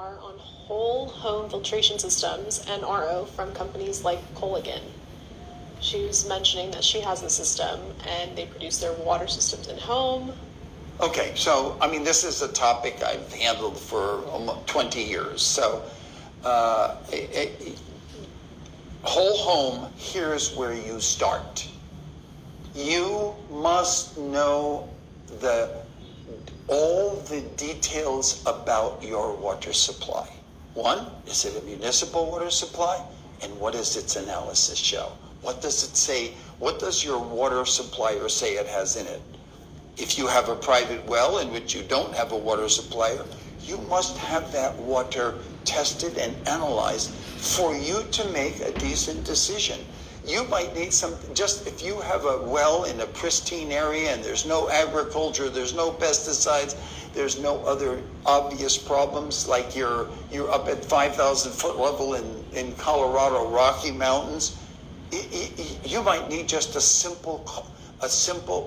are on whole home filtration systems and RO from companies like Colligan. She was mentioning that she has a system and they produce their water systems in home. Okay, so I mean, this is a topic I've handled for almost 20 years. So, whole home, here's where you start. You must know all the details about your water supply. One, is it a municipal water supply? And what does its analysis show? What does it say? What does your water supplier say it has in it? If you have a private well in which you don't have a water supplier, you must have that water tested and analyzed for you to make a decent decision. You might need just if you have a well in a pristine area and there's no agriculture, there's no pesticides, there's no other obvious problems, like you're up at 5,000 foot level in Colorado Rocky Mountains, you might need just a simple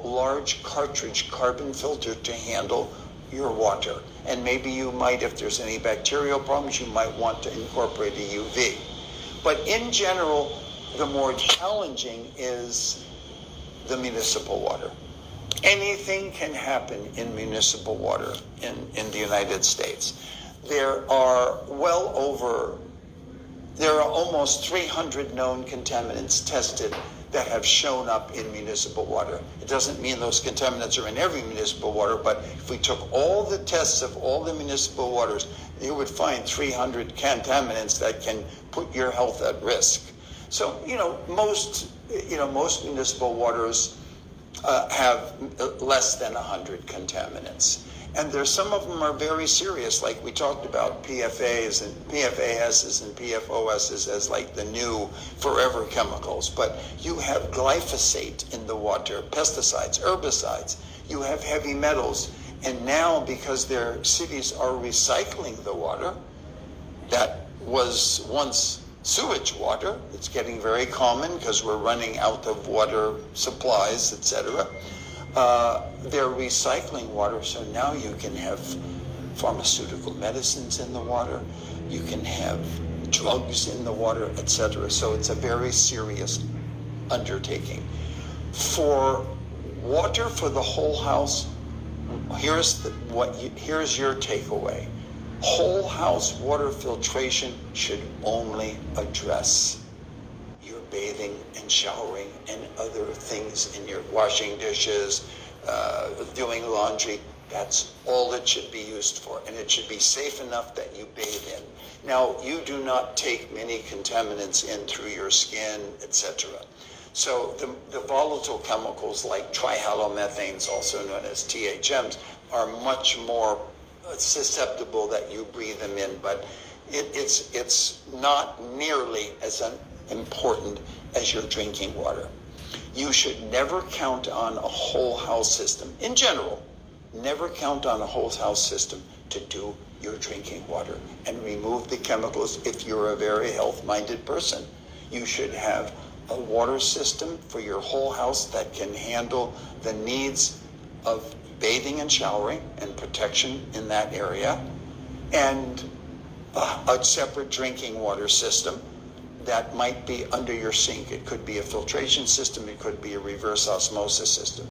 large cartridge carbon filter to handle your water. And maybe you might, if there's any bacterial problems, you might want to incorporate a UV. But in general, the more challenging is the municipal water. Anything can happen in municipal water in the United States. There are almost 300 known contaminants tested that have shown up in municipal water. It doesn't mean those contaminants are in every municipal water, but if we took all the tests of all the municipal waters, you would find 300 contaminants that can put your health at risk. So, most municipal waters have less than 100 contaminants. And some of them are very serious, like we talked about PFAs and PFASs and PFOSs as like the new forever chemicals. But you have glyphosate in the water, pesticides, herbicides. You have heavy metals. And now, because their cities are recycling the water that was once sewage water, it's getting very common because we're running out of water supplies, etc. They're recycling water, so now you can have pharmaceutical medicines in the water, you can have drugs in the water, etc. So it's a very serious undertaking. For water for the whole house, here's your takeaway. Whole house water filtration should only address your bathing and showering and other things in your washing dishes, doing laundry. That's all it should be used for, and it should be safe enough that you bathe in. Now, you do not take many contaminants in through your skin, etc. So the volatile chemicals like trihalomethanes, also known as THMs, are much more susceptible that you breathe them in, but it's not nearly as important as your drinking water. You should never count on a whole house system. In general, never count on a whole house system to do your drinking water and remove the chemicals if you're a very health-minded person. You should have a water system for your whole house that can handle the needs of bathing and showering and protection in that area, and a separate drinking water system that might be under your sink. It could be a filtration system, it could be a reverse osmosis system.